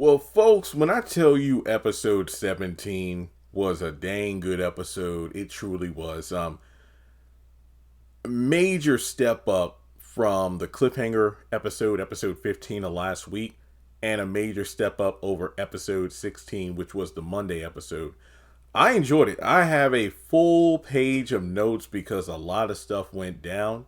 Well, folks, when I tell you episode 17 was a dang good episode, it truly was. Major step up from the cliffhanger episode 15 of last week, and a major step up over episode 16, which was the Monday episode. I enjoyed it. I have a full page of notes because a lot of stuff went down.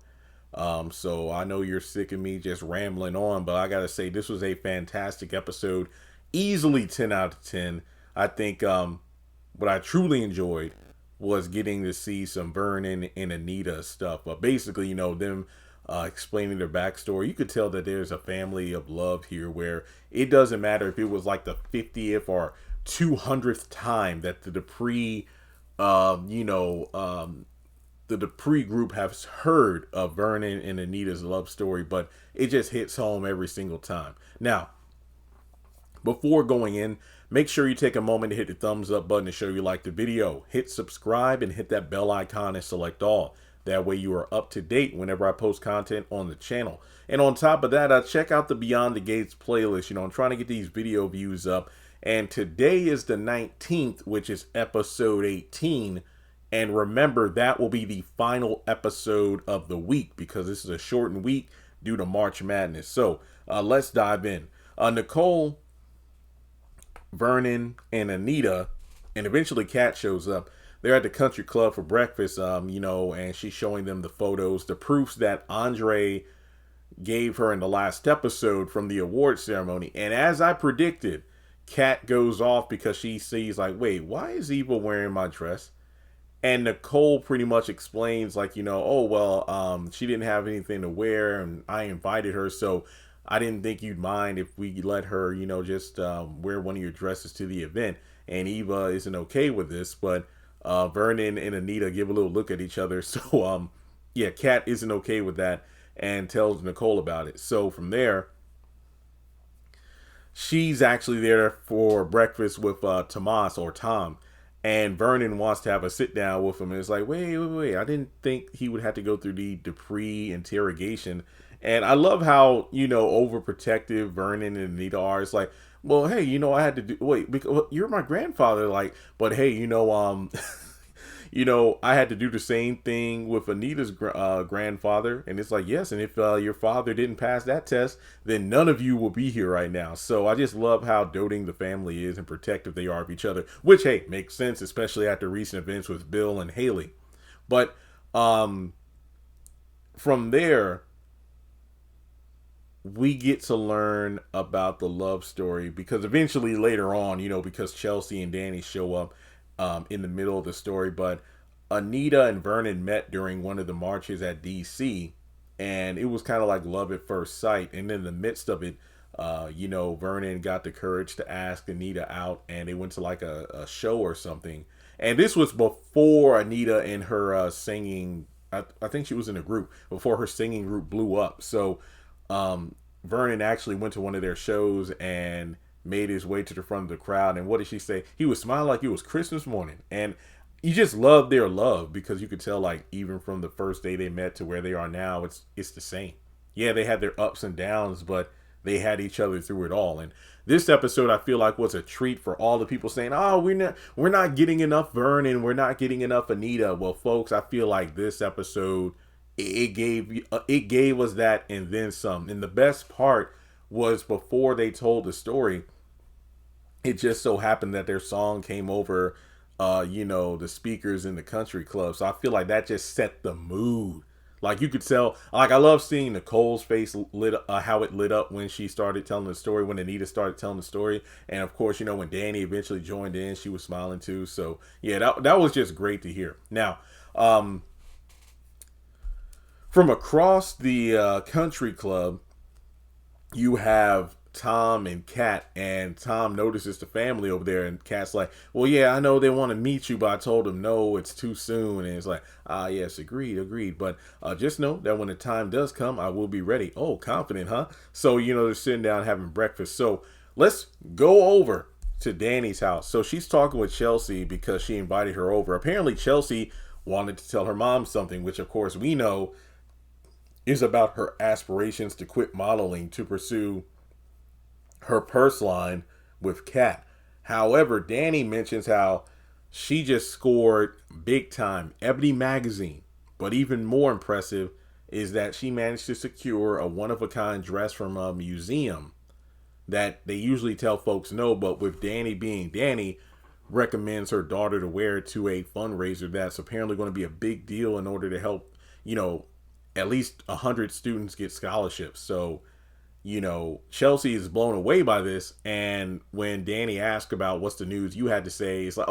So I know you're sick of me just rambling on, but I gotta say this was a fantastic episode. Easily 10 out of 10. I think what I truly enjoyed was getting to see some Vernon and Anita stuff. But basically, them explaining their backstory. You could tell that there's a family of love here where it doesn't matter if it was like the 50th or 200th time that the Dupree, the Dupree group has heard of Vernon and Anita's love story, but it just hits home every single time. Now, before going in, make sure you take a moment to hit the thumbs up button to show you like the video. Hit subscribe and hit that bell icon and select all. That way you are up to date whenever I post content on the channel. And on top of that, check out the Beyond the Gates playlist. I'm trying to get these video views up. And today is the 19th, which is episode 18. And remember, that will be the final episode of the week because this is a shortened week due to March Madness. So let's dive in. Nicole, Vernon, and Anita, and eventually Kat shows up. They're at the country club for breakfast, and she's showing them the photos, the proofs that Andre gave her in the last episode from the award ceremony. And as I predicted, Kat goes off because she sees like, wait, why is Eva wearing my dress? And Nicole pretty much explains she didn't have anything to wear and I invited her, so I didn't think you'd mind if we let her, just wear one of your dresses to the event. And Eva isn't okay with this, but Vernon and Anita give a little look at each other. So, Kat isn't okay with that and tells Nicole about it. So from there, she's actually there for breakfast with Tomas or Tom. And Vernon wants to have a sit down with him. And it's like, wait. I didn't think he would have to go through the Dupree interrogation. And I love how, overprotective Vernon and Anita are. It's like, well, hey, I had to because you're my grandfather. But hey, I had to do the same thing with Anita's grandfather. And it's like, yes. And if your father didn't pass that test, then none of you will be here right now. So I just love how doting the family is and protective they are of each other, which, hey, makes sense, especially after recent events with Bill and Haley. But from there, we get to learn about the love story because eventually later on, because Chelsea and Danny show up in the middle of the story, but Anita and Vernon met during one of the marches at DC, and it was kind of like love at first sight. And in the midst of it, Vernon got the courage to ask Anita out, and they went to like a show or something. And this was before Anita and her singing. I think she was in a group before her singing group blew up. So Vernon actually went to one of their shows and made his way to the front of the crowd. And what did she say? He was smiling like it was Christmas morning. And you just love their love because you could tell, like, even from the first day they met to where they are now, it's the same. Yeah, they had their ups and downs, but they had each other through it all. And this episode, I feel like, was a treat for all the people saying, oh, we're not getting enough Vernon, we're not getting enough Anita. Well, folks, I feel like this episode, it gave us that and then some. And the best part was before they told the story, it just so happened that their song came over, the speakers in the country club. So I feel like that just set the mood. Like you could tell, like I love seeing Nicole's face how it lit up when she started telling the story, when Anita started telling the story. And of course, when Danny eventually joined in, she was smiling too. So yeah, that was just great to hear. Now, from across the country club, you have Tom and Kat, and Tom notices the family over there, and Kat's like, well, yeah, I know they want to meet you, but I told them no, it's too soon. And it's like, yes, agreed. But just know that when the time does come, I will be ready. Oh, confident, huh? So, they're sitting down having breakfast. So let's go over to Danny's house. So she's talking with Chelsea because she invited her over. Apparently Chelsea wanted to tell her mom something, which of course we know is about her aspirations to quit modeling to pursue her purse line with Kat. However, Danny mentions how she just scored big time, Ebony Magazine. But even more impressive is that she managed to secure a one of a kind dress from a museum that they usually tell folks no, but with Danny being Danny, recommends her daughter to wear it to a fundraiser that's apparently going to be a big deal in order to help, at least 100 students get scholarships. So, Chelsea is blown away by this. And when Danny asked about what's the news you had to say, it's like,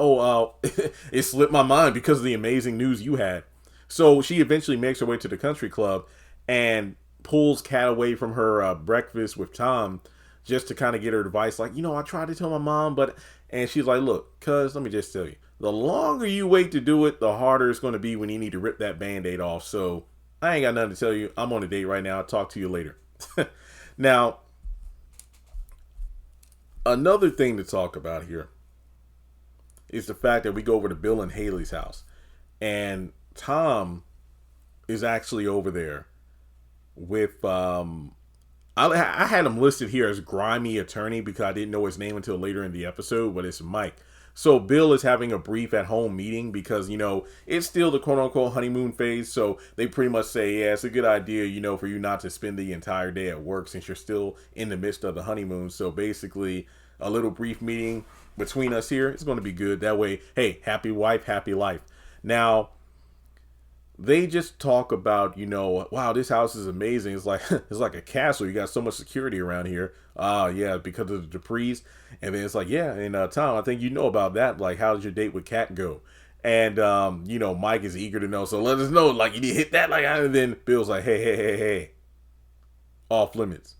it slipped my mind because of the amazing news you had. So she eventually makes her way to the country club and pulls Kat away from her breakfast with Tom just to kind of get her advice. Like, I tried to tell my mom, and she's like, look, cuz, let me just tell you, the longer you wait to do it, the harder it's going to be when you need to rip that Band-Aid off. So I ain't got nothing to tell you. I'm on a date right now. I'll talk to you later. Now, another thing to talk about here is the fact that we go over to Bill and Haley's house. And Tom is actually over there with, I had him listed here as grimy attorney because I didn't know his name until later in the episode, but it's Mike. So Bill is having a brief at-home meeting because, it's still the quote-unquote honeymoon phase. So they pretty much say, yeah, it's a good idea, for you not to spend the entire day at work since you're still in the midst of the honeymoon. So basically, a little brief meeting between us here is going to be good. That way, hey, happy wife, happy life. Now, they just talk about, wow, this house is amazing. It's like it's like a castle. You got so much security around here. Yeah, because of the Duprees. And then it's like, yeah, and Tom, I think you know about that. Like, how did your date with Kat go? And Mike is eager to know. So let us know. Like, you did hit that. Like, and then Bill's like, hey, off limits.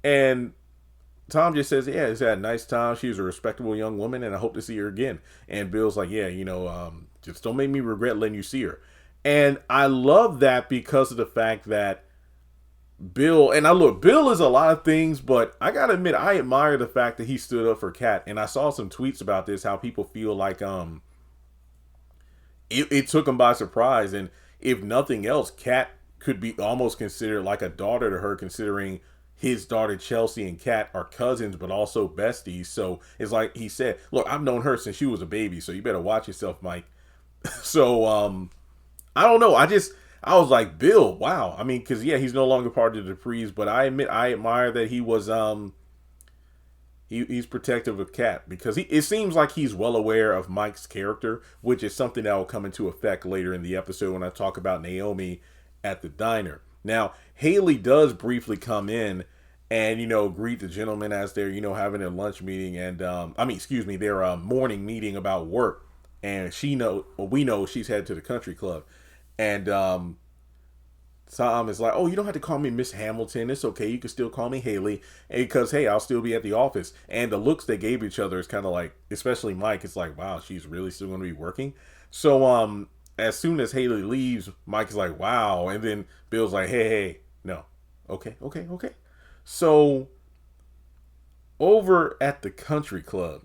And Tom just says, yeah, it's had a nice time. She was a respectable young woman, and I hope to see her again. And Bill's like, yeah, just don't make me regret letting you see her. And I love that because of the fact that Bill is a lot of things, but I gotta admit, I admire the fact that he stood up for Kat. And I saw some tweets about this, how people feel like it took him by surprise. And if nothing else, Kat could be almost considered like a daughter to her, considering his daughter Chelsea and Kat are cousins, but also besties. So it's like he said, look, I've known her since she was a baby, so you better watch yourself, Mike. So I don't know. I was like, Bill, wow. I mean, because, yeah, he's no longer part of the Duprees, but I admit I admire that he was, he's protective of Kat, because it seems like he's well aware of Mike's character, which is something that will come into effect later in the episode when I talk about Naomi at the diner. Now, Haley does briefly come in and, greet the gentlemen as they're, having a lunch meeting and, their morning meeting about work. And we know she's headed to the country club. And Tom is like, oh, you don't have to call me Miss Hamilton. It's okay. You can still call me Haley. Because, hey, I'll still be at the office. And the looks they gave each other is kind of like, especially Mike, it's like, wow, she's really still going to be working. So as soon as Haley leaves, Mike is like, wow. And then Bill's like, hey, no. Okay. So over at the country club.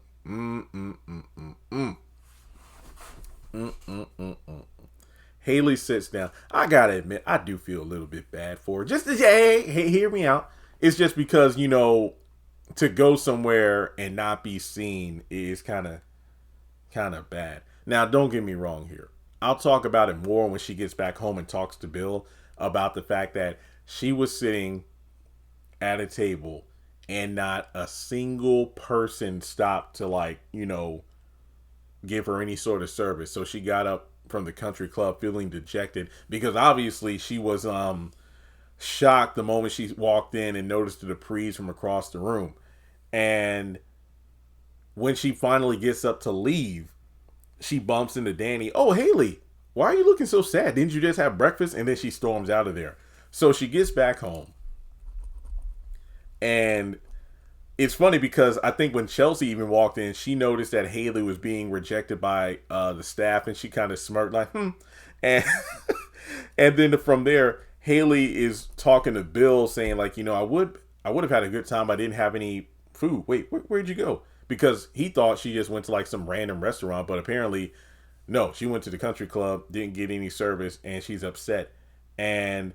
Haley sits down. I gotta admit, I do feel a little bit bad for her. Just to hey, hear me out. It's just because, to go somewhere and not be seen is kind of bad. Now, don't get me wrong here. I'll talk about it more when she gets back home and talks to Bill about the fact that she was sitting at a table and not a single person stopped to give her any sort of service. So she got up from the country club feeling dejected because obviously she was shocked the moment she walked in and noticed the Duprees from across the room. And when she finally gets up to leave, she bumps into Danny. Oh, Haley, why are you looking so sad? Didn't you just have breakfast? And then she storms out of there. So she gets back home. And it's funny because I think when Chelsea even walked in, she noticed that Haley was being rejected by the staff, and she kind of smirked like, And and then from there, Haley is talking to Bill, saying like, I would have had a good time. I didn't have any food. Wait, where'd you go? Because he thought she just went to some random restaurant, but apparently, no, she went to the country club, didn't get any service, and she's upset. And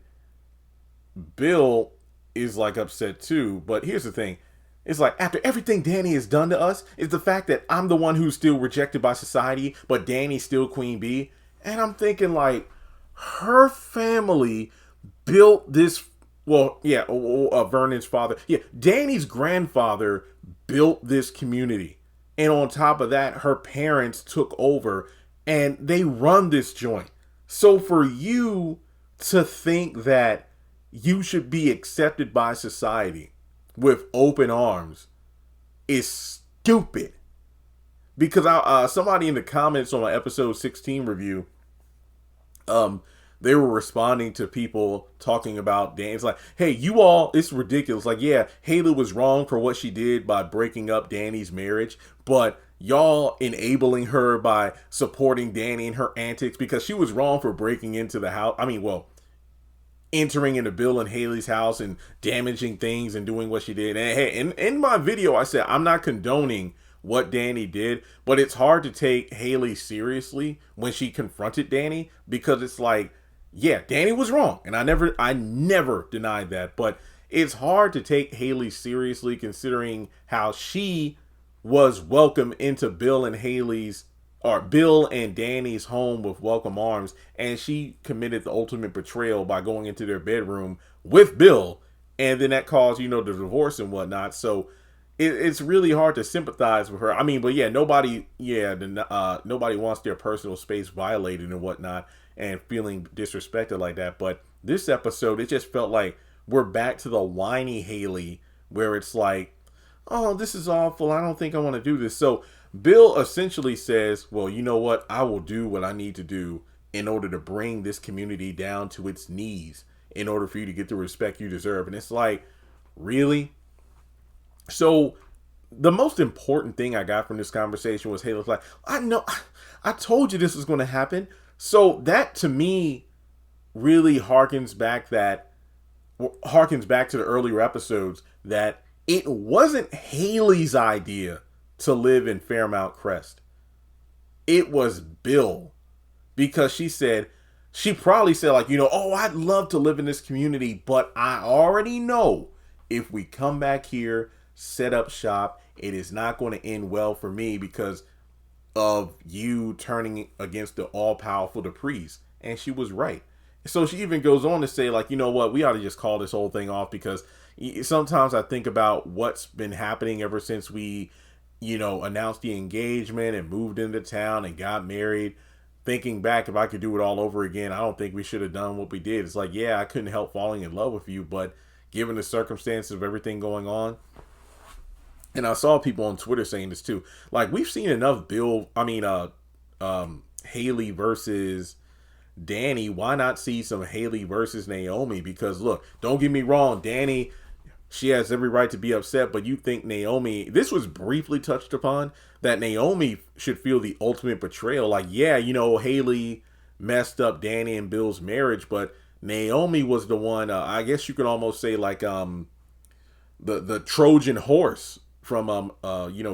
Bill is upset too. But here's the thing. It's like, after everything Danny has done to us, is the fact that I'm the one who's still rejected by society, but Danny's still Queen Bee. And I'm thinking, like, her family built this. Well, yeah, Vernon's father. Yeah, Danny's grandfather built this community. And on top of that, her parents took over and they run this joint. So for you to think that you should be accepted by society with open arms is stupid. Because somebody in the comments on my episode 16 review, they were responding to people talking about Danny. It's like, hey, you all, it's ridiculous. Like, yeah, Haley was wrong for what she did by breaking up Danny's marriage, but y'all enabling her by supporting Danny and her antics because she was wrong for breaking into the house. I mean, well, entering into Bill and Haley's house and damaging things and doing what she did. And hey, in my video, I said, I'm not condoning what Danny did, but it's hard to take Haley seriously when she confronted Danny, because it's like, yeah, Danny was wrong. And I never denied that, but it's hard to take Haley seriously considering how she was welcomed into Bill and Danny's home with welcome arms, and she committed the ultimate betrayal by going into their bedroom with Bill, and then that caused, the divorce and whatnot. So it's really hard to sympathize with her. I mean, but yeah, nobody wants their personal space violated and whatnot and feeling disrespected like that. But this episode, it just felt like we're back to the whiny Haley, where it's like, oh, this is awful, I don't think I want to do this. So Bill essentially says, well, you know what? I will do what I need to do in order to bring this community down to its knees in order for you to get the respect you deserve. And it's like, really? So the most important thing I got from this conversation was Haley's like, I told you this was going to happen. So that to me really harkens back to the earlier episodes that it wasn't Haley's idea to live in Fairmount Crest. It was Bill, because she probably said like, oh, I'd love to live in this community, but I already know if we come back here, set up shop, it is not going to end well for me because of you turning against the all-powerful Duprees. And she was right. So she even goes on to say like, you know what, we ought to just call this whole thing off, because sometimes I think about what's been happening ever since we announced the engagement and moved into town and got married. Thinking back, if I could do it all over again, I don't think we should have done what we did. It's like, yeah, I couldn't help falling in love with you, but given the circumstances of everything going on, and I saw people on Twitter saying this too, like, we've seen enough Haley versus Danny. Why not see some Haley versus Naomi? Because look, don't get me wrong, Danny, she has every right to be upset, but you think Naomi, this was briefly touched upon, that Naomi should feel the ultimate betrayal. Like, yeah, Haley messed up Danny and Bill's marriage, but Naomi was the one, I guess you could almost say like the Trojan horse from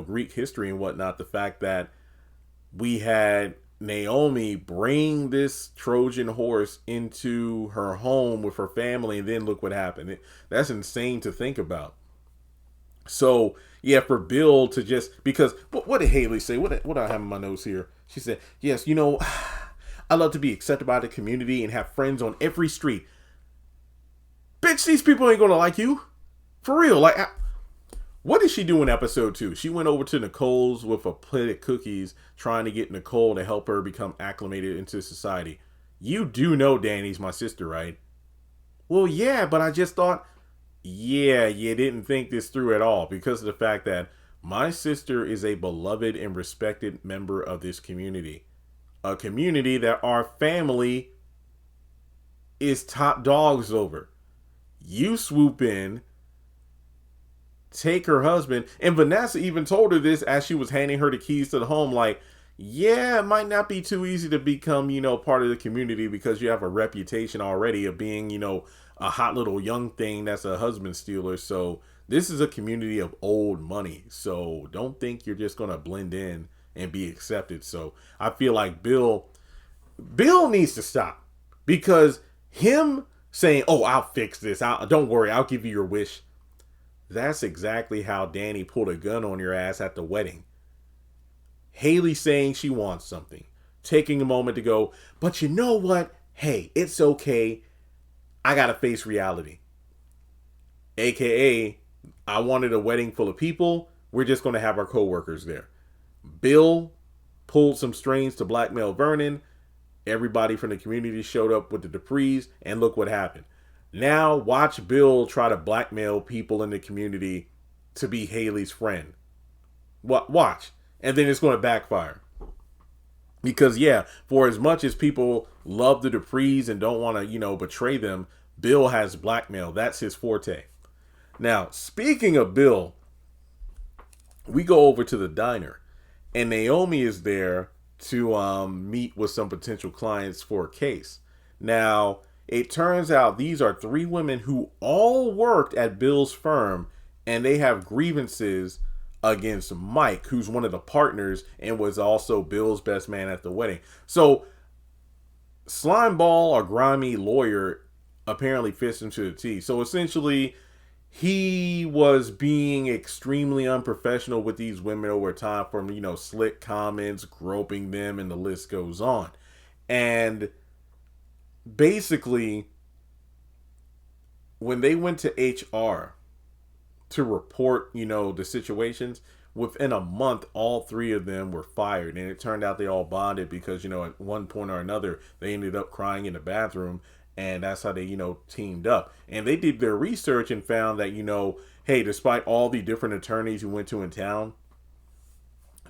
Greek history and whatnot. The fact that we had Naomi bring this Trojan horse into her home with her family, and then look what happened. That's insane to think about. So yeah, for Bill to just, because what did Haley say? What I have in my notes here? She said, yes, I love to be accepted by the community and have friends on every street. Bitch, these people ain't gonna like you. For real. Like, what did she do in episode 2? She went over to Nicole's with a plate of cookies, trying to get Nicole to help her become acclimated into society. You do know Danny's my sister, right? Well, yeah, but I just thought, yeah, you didn't think this through at all, because of the fact that my sister is a beloved and respected member of this community. A community that our family is top dogs over. You swoop in, take her husband, and Vanessa even told her this as she was handing her the keys to the home, like, yeah, it might not be too easy to become, part of the community because you have a reputation already of being, a hot little young thing that's a husband stealer. So this is a community of old money. So don't think you're just going to blend in and be accepted. So I feel like Bill needs to stop, because him saying, oh, I'll fix this, don't worry, I'll give you your wish. That's exactly how Danny pulled a gun on your ass at the wedding. Haley saying she wants something, taking a moment to go, but you know what? Hey, it's okay. I gotta face reality. AKA, I wanted a wedding full of people. We're just gonna have our coworkers there. Bill pulled some strings to blackmail Vernon. Everybody from the community showed up with the Duprees, and look what happened. Now watch Bill try to blackmail people in the community to be Haley's friend. Watch. And then it's going to backfire. Because, yeah, for as much as people love the Duprees and don't want to, betray them, Bill has blackmail. That's his forte. Now, speaking of Bill, we go over to the diner. And Naomi is there to meet with some potential clients for a case. Now, it turns out these are 3 women who all worked at Bill's firm, and they have grievances against Mike, who's one of the partners and was also Bill's best man at the wedding. So, Slimeball, or grimy lawyer, apparently fits into the T. So, essentially, he was being extremely unprofessional with these women over time, from, slick comments, groping them, and the list goes on. And basically, when they went to HR to report, the situations, within a month, all 3 of them were fired. And it turned out they all bonded because, at one point or another, they ended up crying in the bathroom. And that's how they, teamed up. And they did their research and found that, hey, despite all the different attorneys who went to in town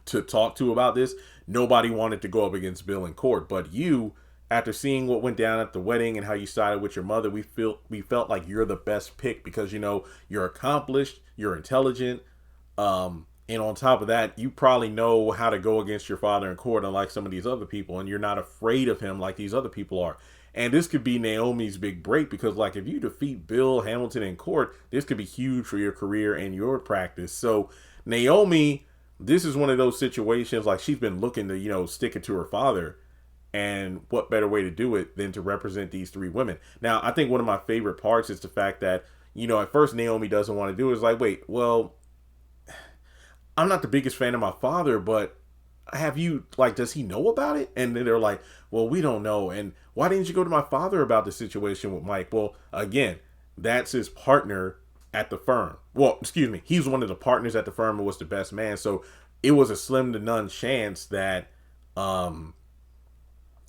to talk to about this, nobody wanted to go up against Bill in court. But you, after seeing what went down at the wedding and how you sided with your mother, we felt like you're the best pick because, you're accomplished, you're intelligent, and on top of that, you probably know how to go against your father in court, unlike some of these other people, and you're not afraid of him like these other people are. And this could be Naomi's big break because, like, if you defeat Bill Hamilton in court, this could be huge for your career and your practice. So, Naomi, this is one of those situations, like, she's been looking to, stick it to her father. And what better way to do it than to represent these 3 women? Now, I think one of my favorite parts is the fact that, at first Naomi doesn't want to do it. It's like, wait, well, I'm not the biggest fan of my father, but have you, does he know about it? And then they're like, well, we don't know. And why didn't you go to my father about the situation with Mike? Well, again, that's his partner at the firm. Well, excuse me. He's one of the partners at the firm and was the best man. So it was a slim to none chance that,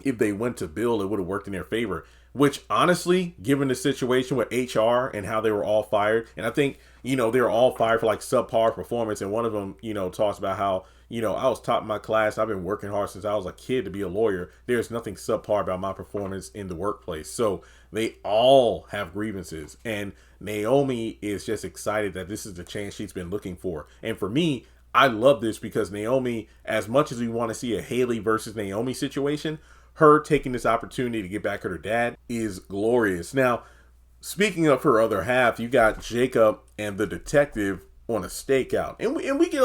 if they went to Bill, it would have worked in their favor. Which, honestly, given the situation with HR and how they were all fired, and I think, they were all fired for subpar performance. And one of them, talks about how, I was top of my class. I've been working hard since I was a kid to be a lawyer. There's nothing subpar about my performance in the workplace. So they all have grievances. And Naomi is just excited that this is the chance she's been looking for. And for me, I love this because Naomi, as much as we want to see a Haley versus Naomi situation, her taking this opportunity to get back at her dad is glorious. Now, speaking of her other half, you got Jacob and the detective on a stakeout. And we get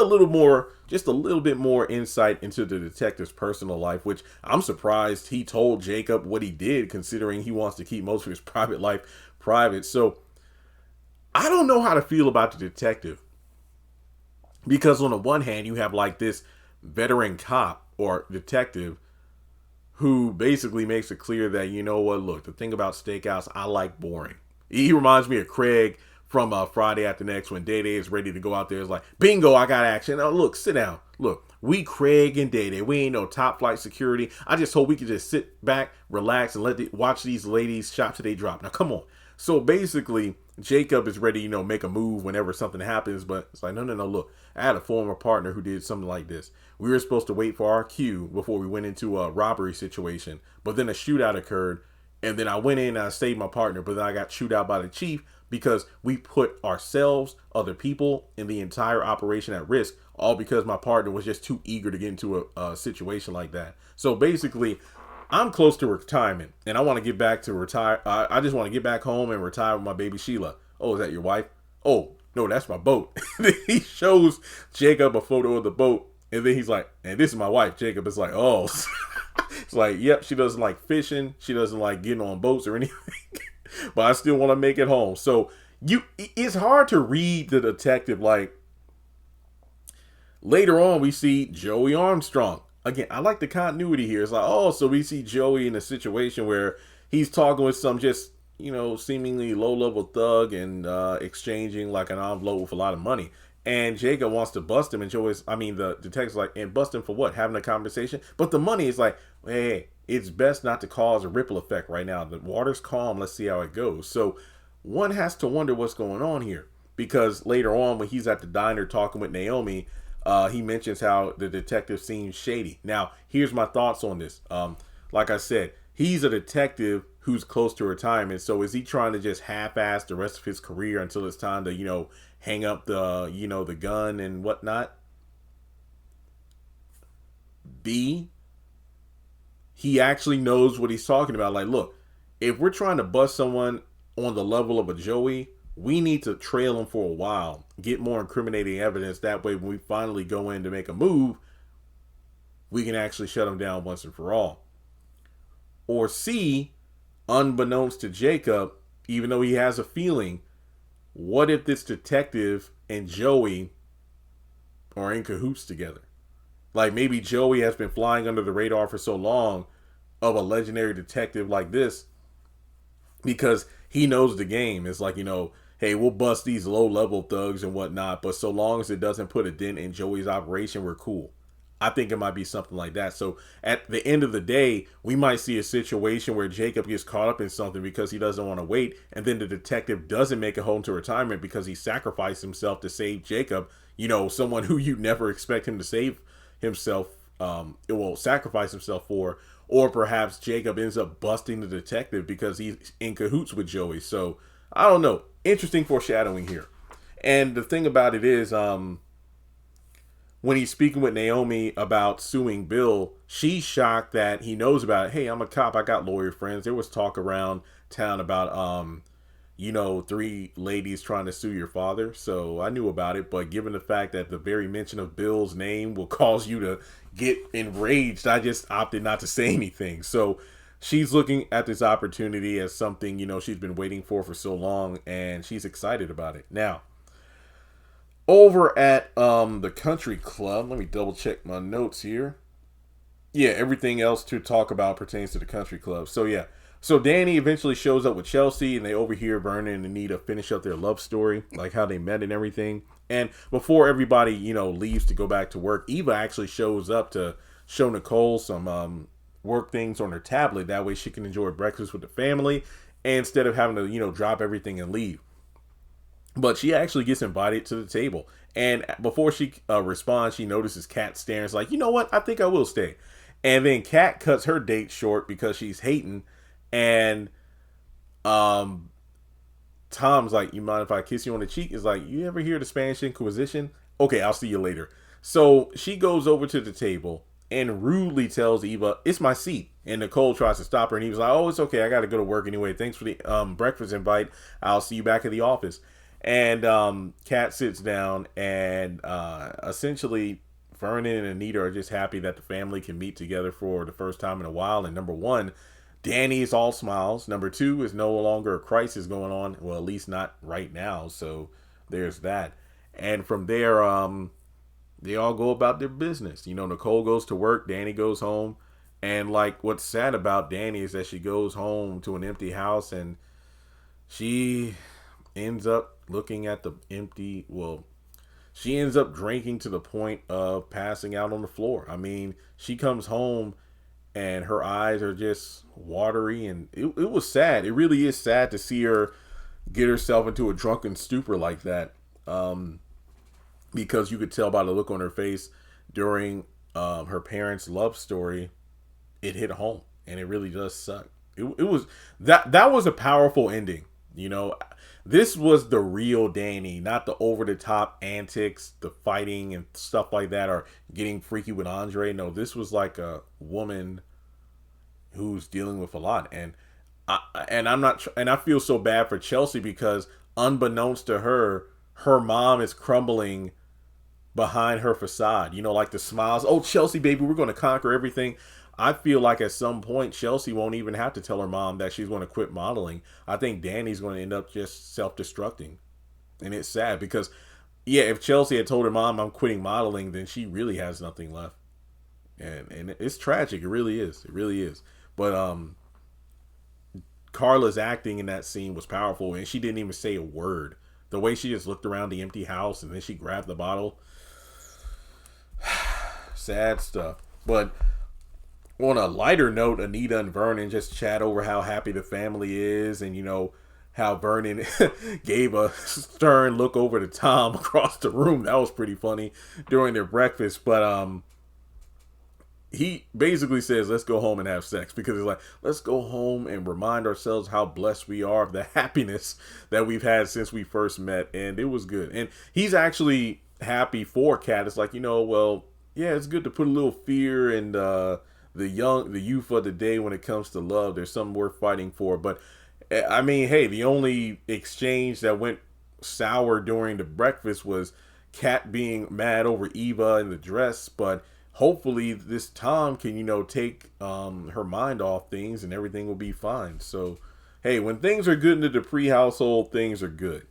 just a little bit more insight into the detective's personal life, which I'm surprised he told Jacob what he did, considering he wants to keep most of his private life private. So I don't know how to feel about the detective. Because on the one hand, you have this veteran cop or detective who basically makes it clear that, look, the thing about stakeouts, I like boring. He reminds me of Craig from Friday After Next when Day Day is ready to go out there. It's like, bingo, I got action. Oh, look, sit down. Look, we Craig and Day Day. We ain't no top flight security. I just hope we can just sit back, relax, and watch these ladies shop till they drop. Now, come on. So basically, Jacob is ready, make a move whenever something happens. But it's like, no, look, I had a former partner who did something like this. We were supposed to wait for our cue before we went into a robbery situation. But then a shootout occurred. And then I went in and I saved my partner. But then I got chewed out by the chief because we put ourselves, other people, and the entire operation at risk. All because my partner was just too eager to get into a situation like that. So basically, I'm close to retirement, and I want to get back to retire. I just want to get back home and retire with my baby Sheila. Oh, is that your wife? Oh, no, that's my boat. He shows Jacob a photo of the boat, and then he's like, and this is my wife. Jacob is like, oh. It's like, yep, she doesn't like fishing. She doesn't like getting on boats or anything. But I still want to make it home. So it's hard to read the detective. Like, later on, we see Joey Armstrong. Again, I like the continuity here. It's like, oh, so we see Joey in a situation where he's talking with some just, seemingly low-level thug and exchanging like an envelope with a lot of money. And Jacob wants to bust him, and the detective's like, and bust him for what? Having a conversation? But the money is like, hey, it's best not to cause a ripple effect right now. The water's calm. Let's see how it goes. So one has to wonder what's going on here. Because later on, when he's at the diner talking with Naomi, he mentions how the detective seems shady. Now, here's my thoughts on this. Like I said, he's a detective who's close to retirement. So is he trying to just half-ass the rest of his career until it's time to, hang up the gun and whatnot? B, he actually knows what he's talking about. Like, look, if we're trying to bust someone on the level of a Joey, we need to trail him for a while, get more incriminating evidence. That way, when we finally go in to make a move, we can actually shut him down once and for all. Or C, unbeknownst to Jacob, even though he has a feeling, what if this detective and Joey are in cahoots together? Like, maybe Joey has been flying under the radar for so long of a legendary detective like this because he knows the game. It's like, hey, we'll bust these low-level thugs and whatnot, but so long as it doesn't put a dent in Joey's operation, we're cool. I think it might be something like that. So at the end of the day, we might see a situation where Jacob gets caught up in something because he doesn't want to wait, and then the detective doesn't make it home to retirement because he sacrificed himself to save Jacob, someone who you never expect him to save himself, sacrifice himself for. Or perhaps Jacob ends up busting the detective because he's in cahoots with Joey. So I don't know. Interesting foreshadowing here. And the thing about it is, when he's speaking with Naomi about suing Bill, she's shocked that he knows about it. Hey, I'm a cop. I got lawyer friends. There was talk around town about, 3 ladies trying to sue your father. So I knew about it. But given the fact that the very mention of Bill's name will cause you to get enraged, I just opted not to say anything. So she's looking at this opportunity as something, she's been waiting for so long, and she's excited about it. Now, over at the country club, let me double check my notes here. Yeah, everything else to talk about pertains to the country club. So yeah, so Danny eventually shows up with Chelsea, and they overhear Vernon and Anita finish up their love story, like how they met and everything. And before everybody, leaves to go back to work, Eva actually shows up to show Nicole some work things on her tablet. That way she can enjoy breakfast with the family instead of having to, drop everything and leave. But she actually gets invited to the table. And before she responds, she notices Kat staring. It's like, you know what? I think I will stay. And then Kat cuts her date short because she's hating. And Tom's like, you mind if I kiss you on the cheek? It's like, you ever hear the Spanish Inquisition? Okay, I'll see you later. So she goes over to the table and rudely tells Eva, it's my seat. And Nicole tries to stop her. And he was like, oh, it's okay. I got to go to work anyway. Thanks for the breakfast invite. I'll see you back at the office. And Kat sits down, and essentially Vernon and Anita are just happy that the family can meet together for the first time in a while. And number one, Danny is all smiles. Number two, is no longer a crisis going on. Well, at least not right now. So there's that. And from there, they all go about their business. Nicole goes to work. Danny goes home. And like, what's sad about Danny is that she goes home to an empty house, and she ends up looking at the she ends up drinking to the point of passing out on the floor. I mean, she comes home and her eyes are just watery, and it was sad. It really is sad to see her get herself into a drunken stupor like that, because you could tell by the look on her face during her parents' love story. It hit home, and it really does suck. It was that was a powerful ending. This was the real Danny, not the over-the-top antics, the fighting and stuff like that, or getting freaky with Andre. No, this was like a woman who's dealing with a lot. And I feel so bad for Chelsea because unbeknownst to her, her mom is crumbling behind her facade. Like the smiles. Oh, Chelsea, baby, we're going to conquer everything. I feel like at some point Chelsea won't even have to tell her mom that she's going to quit modeling. I think Danny's going to end up just self-destructing. And it's sad because, yeah, if Chelsea had told her mom I'm quitting modeling, then she really has nothing left. And it's tragic. It really is. It really is. But Carla's acting in that scene was powerful, and she didn't even say a word. The way she just looked around the empty house and then she grabbed the bottle. Sad stuff. But on a lighter note, Anita and Vernon just chat over how happy the family is, and how Vernon gave a stern look over to Tom across the room. That was pretty funny during their breakfast. But he basically says, let's go home and have sex, because it's like, let's go home and remind ourselves how blessed we are, the happiness that we've had since we first met. And it was good. And he's actually happy for Kat. It's like, well, yeah, it's good to put a little fear in the youth of the day when it comes to love. There's something worth fighting for. But I mean, hey, the only exchange that went sour during the breakfast was Kat being mad over Eva and the dress. But hopefully this Tom can, take her mind off things and everything will be fine. So, hey, when things are good in the Dupree household, things are good.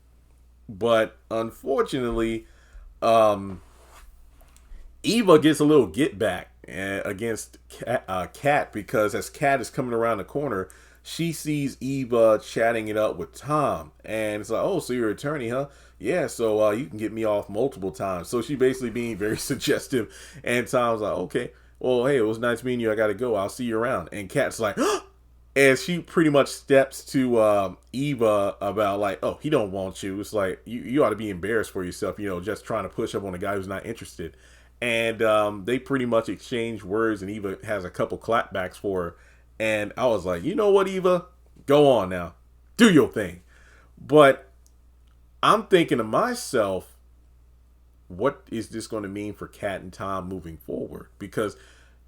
But unfortunately, Eva gets a little get back against Kat, because as Kat is coming around the corner, she sees Eva chatting it up with Tom. And it's like, oh, so you're an attorney, huh? Yeah, so you can get me off multiple times. So she basically being very suggestive. And Tom's like, okay, well, hey, it was nice meeting you. I got to go. I'll see you around. And Kat's like, and she pretty much steps to Eva about like, oh, he don't want you. It's like, you ought to be embarrassed for yourself, just trying to push up on a guy who's not interested. And they pretty much exchange words, and Eva has a couple clapbacks for her. And I was like, you know what, Eva? Go on now. Do your thing. But I'm thinking to myself, what is this going to mean for Kat and Tom moving forward? Because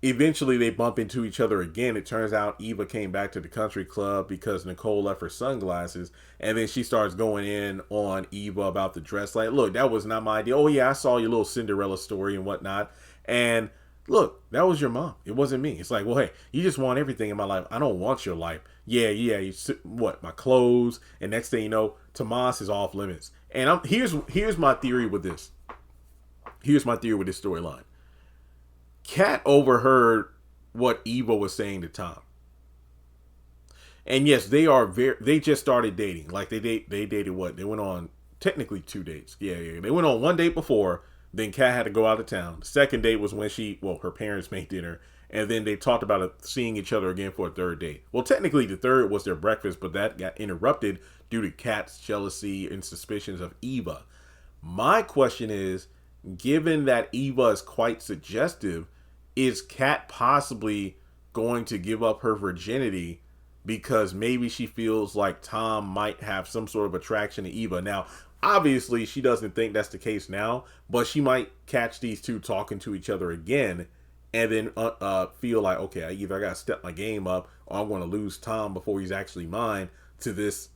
eventually they bump into each other again. It turns out Eva came back to the country club because Nicole left her sunglasses. And then she starts going in on Eva about the dress. Like, look, that was not my idea. Oh, yeah, I saw your little Cinderella story and whatnot. And look, that was your mom. It wasn't me. It's like, well, hey, you just want everything in my life. I don't want your life. Yeah. What? My clothes. And next thing you know, Tomas is off limits. And here's my theory with this. Here's my theory with this storyline. Kat overheard what Eva was saying to Tom. And yes, they just started dating. Like they dated what? They went on technically 2 dates. Yeah. They went on 1 date before. Then Kat had to go out of town. The second date was when her parents made dinner. And then they talked about seeing each other again for a third date. Well, technically the third was their breakfast, but that got interrupted due to Kat's jealousy and suspicions of Eva. My question is, given that Eva is quite suggestive, is Kat possibly going to give up her virginity because maybe she feels like Tom might have some sort of attraction to Eva? Now, obviously, she doesn't think that's the case now, but she might catch these two talking to each other again and then feel like, okay, either I got to step my game up or I'm going to lose Tom before he's actually mine to this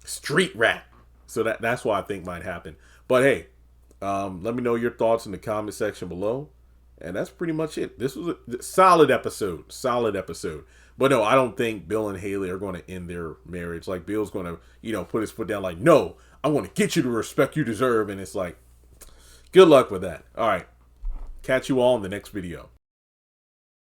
street rat. So that's what I think might happen. But hey, let me know your thoughts in the comment section below. And that's pretty much it. This was a solid episode. But no, I don't think Bill and Haley are going to end their marriage. Like, Bill's going to, put his foot down like, no, I want to get you the respect you deserve. And it's like, good luck with that. All right. Catch you all in the next video.